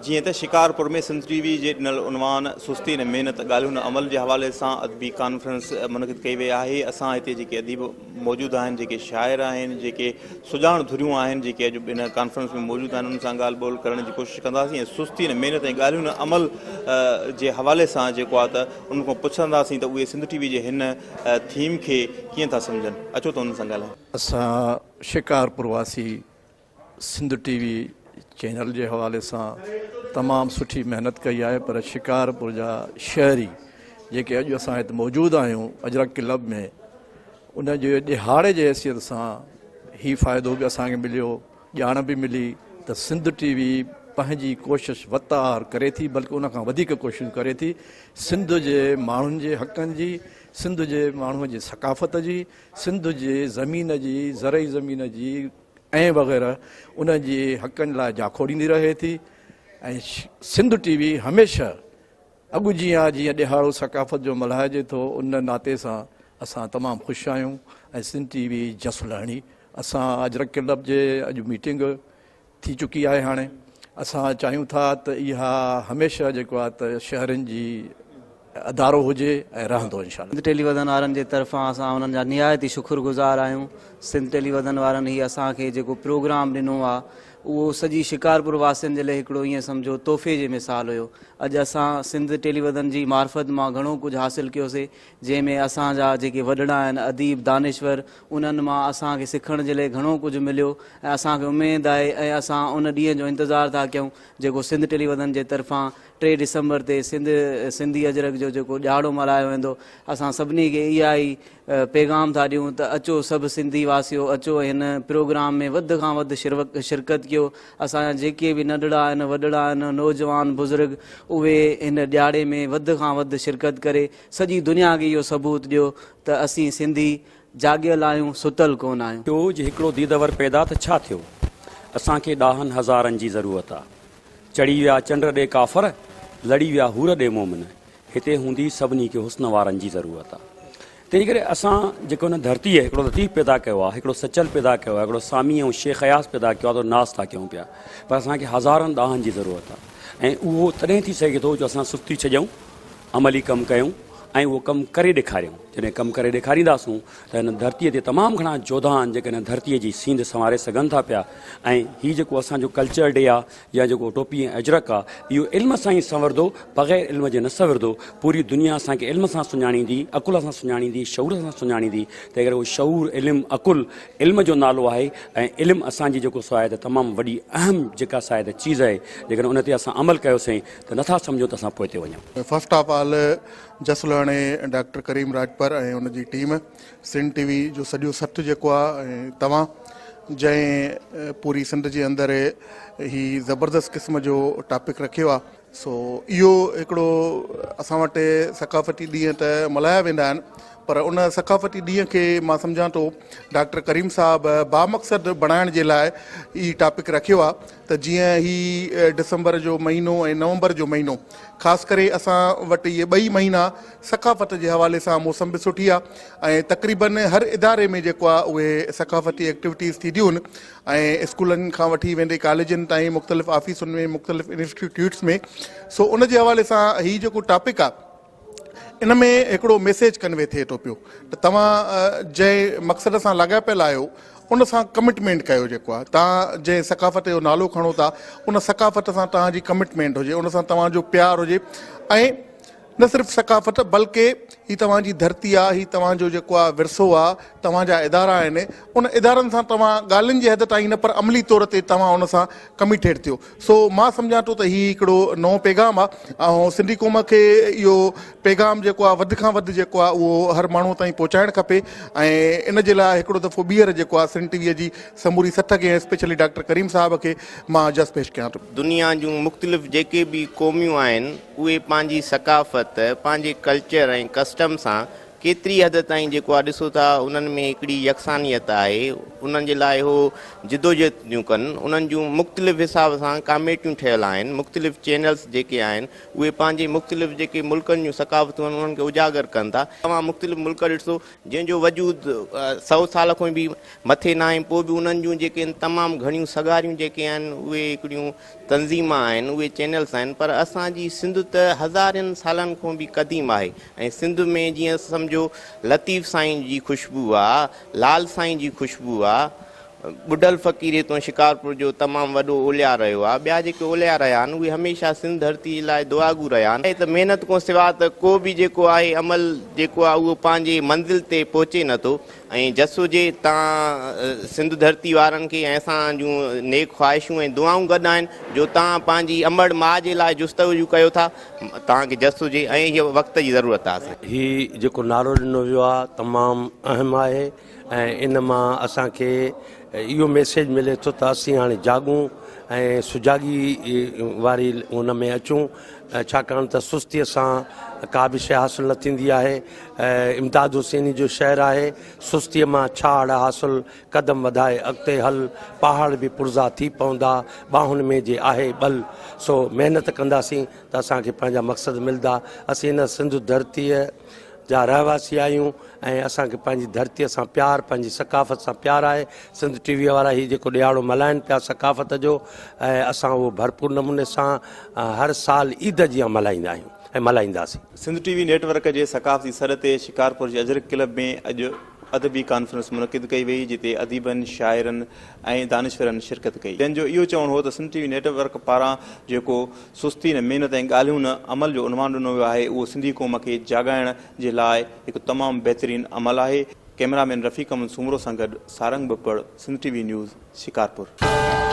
जी त शिकारपुर में सिंध टीवी जे ॾिनल उनवान सुस्ती न महिनत ॻाल्हियूं न अमल जे हवाले सां अदबी कॉन्फ्रेंस मुनक़िद कई वई आहे। असां हिते जेके अदीब मौजूदु आहिनि, जेके शाइर आहिनि, जेके सुञाण धुरियूं आहिनि, जेके अॼु इन कॉन्फ्रेंस में मौजूदु आहिनि, उन सां ॻाल्हि ॿोल करण जी कोशिशि कंदासीं ऐं सुस्ती न महिनत ऐं ॻाल्हियूं न अमल जे हवाले सां जेको आहे त उन खां पुछंदासीं त उहे सिंध टीवी जे हिन थीम खे कीअं था सम्झनि। अचो त उन्हनि सां ॻाल्हायूं। असां शिकारपुर वासी सिंध टीवी चैनल जे हवाले सां तमामु सुठी महिनत कई आहे, पर शिकारपुर जा शहरी जेके अॼु असां हिते मौजूदु आहियूं अजरक क्लब में, उन जे ॾिहाड़े जे हैसियत सां ही फ़ाइदो बि असांखे मिलियो, ॼाण बि मिली त सिंध टीवी पंहिंजी कोशिशि वतार करे थी, बल्कि उन खां वधीक कोशिशि करे थी सिंध जे माण्हुनि जे हक़नि जी, सिंध जे माण्हूअ जी सकाफ़त जी, सिंध जे ज़मीन जी, ज़रई ज़मीन जी ऐं वग़ैरह उन जे हक़नि लाइ जाखोड़ींदी रहे थी। ऐं सिंध टीवी हमेशह अॻु जीअं ॾिहाड़ो सकाफ़त जो मल्हाइजे थो, उन नाते सां असां तमामु ख़ुशि आहियूं। ऐं सिंध टीवी जसुलाणी असां अजरक क्लब जे अॼु मीटिंग थी चुकी आहे। हाणे असां चाहियूं था त इहा हमेशह जेको आहे त शहरनि जी अदारो हुजे ऐं रहंदो इंशाअल्लाह। सिंध टेलीविज़न वारनि जे तरफ़ां असां उन्हनि जा निहायत ई शुक्रगुज़ार आहियूं। सिंध टेलीविज़न वारनि ही असांखे जेको प्रोग्राम ॾिनो आहे उहो सॼी शिकारपुर वासियुनि जे लाइ हिकिड़ो ईअं सम्झो तोहफ़े जे मिसाल हुयो। अॼु असां सिंध टेलीविज़न जी मार्फत मां घणो कुझु हासिलु कयोसीं, जंहिंमें असांजा जेके वॾड़ा आहिनि अदीब दानिश्वर, उन्हनि मां असांखे सिखण जे लाइ घणो कुझु मिलियो ऐं असांखे उमेदु आहे ऐं असां उन ॾींहं जो इंतज़ारु था कयूं जेको सिंध टेलीविज़न जे तरफ़ां 3 डिसंबर ते सिंधी अजरक जो जेको ॾिहाड़ो मल्हायो वेंदो। असां सभिनी खे इहा ई पैगाम था ॾियूं त अचो सभु सिंधी वासियो, अचो हिन प्रोग्राम में वधि खां वधि शिरकत कयो। असांजा जेके बि नंढड़ा आहिनि, वॾड़ा आहिनि, नौजवान बुज़ुर्ग, उहे हिन ॾिहाड़े में वधि खां वधि शिरकत करे सॼी दुनिया खे इहो सबूत ॾियो त असीं सिंधी जाॻियल आहियूं, सुतल कोन आहियूं। जो जे हिकिड़ो दीदवर पैदा त छा थियो, असांखे ॾाहनि हज़ारनि जी ज़रूरत आहे। चढ़ी विया चंड ॾे काफ़र, लड़ी विया हूर ॾे मोमिन, हिते हूंदी सभिनी खे हुस्न वारनि जी ज़रूरत आहे। तंहिं करे असां जेको हिन धरतीअ हिकिड़ो लतीफ़ पैदा कयो आहे, हिकिड़ो सचल पैदा कयो आहे, हिकिड़ो सामी ऐं शेख अयास पैदा कयो आहे, त नास था कयूं पिया, पर असांखे हज़ारनि ॾाहनि जी ज़रूरत आहे। ऐं उहो तॾहिं थी सघे थो जो असां सुस्ती छॾियूं, अमली कमु कयूं ऐं उहो कमु करे ॾेखारियूं। जॾहिं कमु करे ॾेखारींदासूं त हिन धरतीअ ते तमामु घणा जोधा आहिनि जेके हिन धरतीअ जी सींध संवारे सघनि था पिया। ऐं हीउ जेको असांजो कल्चर डे आहे या जेको टोपी ऐं अजरक आहे, इहो इल्म सां ई संवरंदो, बग़ैर इल्म जे न संवरंदो। पूरी दुनिया असांखे इल्म सां सुञाणींदी, अकुल सां सुञाणींदी, शऊर सां सुञाणींदी। तंहिं करे उहो शऊर, इल्मु, अकुल, इल्म जो नालो आहे। ऐं इल्मु असांजी जेको सो आहे त तमामु वॾी अहम जेका सा आहे त चीज़ आहे, जेकॾहिं उन ते असां अमल कयोसीं त नथा सम्झो त असां पोइ ते वञूं। फर्स्ट ऑफ ऑल जसुलाणे डॉक्टर करीम राजपर ऐं उनजी टीम, सिंध टीवी जो सॼो सट जेको आहे, ऐं तव्हां जंहिं पूरी सिंध जे अंदरि ही ज़बरदस्त क़िस्म जो टॉपिक रखियो आहे, सो इहो हिकिड़ो असां वटि सकाफ़ती ॾींहं त मल्हाया वेंदा आहिनि, पर उन सकाफ़ती ॾींहं खे मां सम्झां थो डॉक्टर करीम साहब बामक़सद बणाइण जे लाइ ई टॉपिक रखियो आहे त जीअं ही डिसंबर जो महीनो ऐं नवंबर जो महीनो, ख़ासि करे असां वटि इहे 2 महीना सकाफ़त जे हवाले सां मौसम बि सुठी आहे ऐं तक़रीबन हर इदारे में जेको आहे उहे सकाफ़ती एक्टिविटीज़ थींदियूं आहिनि। ऐं स्कूलनि खां वठी वेंदे कॉलेजनि ताईं, मुख़्तलिफ़ ऑफिसुनि में, मुख़्तलिफ़ इंस्टीट्यूट्स में। सो उन जे हवाले सां हीउ जेको टॉपिक आहे, इन में हिकिड़ो मैसेज कन्वे थिए थो पियो त तव्हां जंहिं मक़सद सां लाॻापियल आहियो उन सां कमिटमेंट कयो। जेको आहे तव्हां जंहिं सकाफ़त जो नालो खणो था, उन सकाफ़त सां तव्हांजी कमिटमेंट हुजे, उन सां तव्हांजो प्यार हुजे। ऐं न सिर्फ़ु सकाफ़त बल्कि ही तव्हांजी धरती आहे, ही तव्हांजो जेको आहे विरसो आहे, तव्हांजा इदारा आहिनि, उन इदारनि सां तव्हां ॻाल्हियुनि जे हद ताईं न, पर अमली तौर ते तव्हां उन सां कमिटेड थियो। सो मां सम्झां थो त हीउ हिकिड़ो नओं पैगाम आहे ऐं सिंधी क़ौम खे इहो पैगाम जेको आहे वधि खां वधि जेको आहे उहो हर माण्हू ताईं पहुचाइणु खपे। ऐं इन जे लाइ हिकिड़ो दफ़ो ॿीहर जेको आहे सिंध टीवीअ जी समूरी सठ खे, स्पेशली डॉक्टर करीम साहब खे मां जस पेश कयां थो। दुनिया जूं मुख़्तलिफ़ जेके बि क़ौमियूं आहिनि, उहे पंहिंजी सकाफ़त, पंहिंजे कल्चर ऐं कस्टम सां केतिरी हद ताईं जेको आहे ॾिसो था उन्हनि में हिकिड़ी यकसानियत आहे, उन्हनि जे लाइ हो जिदोजहदियूं कनि, उन्हनि जूं मुख़्तलिफ़ हिसाब सां कमेटियूं ठहियल आहिनि, मुख़्तलिफ़ चैनल्स जेके आहिनि उहे पंहिंजे मुख़्तलिफ़ जेके मुल्कनि जूं सकाफ़तूं आहिनि उन्हनि खे उजागर कनि था। तव्हां मुख़्तलिफ़ मुल्क ॾिसो जंहिंजो वजूद 100 साल खां बि मथे न आहे, पोइ बि उन्हनि जूं जेके तमामु घणियूं सगारियूं जेके आहिनि उहे हिकिड़ियूं तंज़ीमां आहिनि, उहे चैनल्स आहिनि। पर असांजी सिंध त हज़ारनि सालनि खां बि क़दीम आहे ऐं सिंध में जीअं सम्झो लतीफ़ साईं जी ख़ुशबू आहे, लाल साईं जी ख़ुशबू आहे, बुडल फ़क़ीर हितां शिकारपुर जो तमामु वॾो ओलिया रहियो आहे, ॿिया जेके ओलिया रहिया आहिनि उहे हमेशह सिंध धरती लाइ दुआगू रहिया आहिनि। त महिनत खां सवाइ त को बि जेको आहे अमल जेको आहे उहो पंहिंजे मंज़िल ते पहुचे नथो। ऐं जसो जे तव्हां सिंध धरती वारनि खे ऐं असां जूं नेक ख़्वाहिशूं ऐं दुआऊं गॾु आहिनि जो तव्हां पंहिंजी अमड़ माउ जे लाइ जुस्तजू कयो था, तव्हांखे जसो जे ऐं हीअ वक़्त जी ज़रूरत आहे। हीउ जेको नारो ॾिनो वियो आहे तमामु अहम आहे ऐं इन मां असांखे इहो मैसेज मिले थो त असीं हाणे जागूं ऐं सुजागी वारी उन में अचूं, छाकाणि त सुस्तीअ सां का बि शइ हासिलु न थींदी आहे। इम्तियाज़ हुसैनी जो शहर आहे, सुस्तीअ मां छाड़ हासिलु, क़दम वधाए अॻिते हल, पहाड़ बि पुरज़ा थी पवंदा, ॿाहुनि में जे आहे बल। सो महिनत कंदासीं त असांखे पंहिंजा मक़सद मिलंदा। असीं हिन सिंध धरतीअ जा रहवासी आहियूं ऐं असांखे पंहिंजी धरतीअ सां प्यारु, पंहिंजी सकाफ़त सां प्यारु आहे। सिंध टीवीअ वारा ही जेको ॾियारो मल्हाइनि पिया सकाफ़त जो, ऐं असां उहो भरपूर नमूने सां हर साल ईद जीअं मल्हाईंदा आहियूं ऐं मल्हाईंदासीं। सिंध टीवी नेटवर्क जे सकाफ़ती सर ते शिकारपुर जे अजरक क्लब में अॼु अदबी कॉन्फ्रेंस मुनक़िद कई वई, जिते अदीबनि, शाइरनि ऐं दानिशवरनि शिरकत कई, जंहिंजो इहो चवणु हो त सिंध टीवी नेटवर्क पारां जेको सुस्ती न महिनत ऐं ॻाल्हियूं न अमल जो उनवान ॾिनो वियो आहे उहो सिंधी क़ौम खे जाॻाइण जे लाइ हिकु तमामु बहितरीनु अमल आहे। कैमरामैन रफ़ीक अहमद सूमरो सां गॾु सारंग बपड़, सिंध टीवी न्यूज़, शिकारपुर।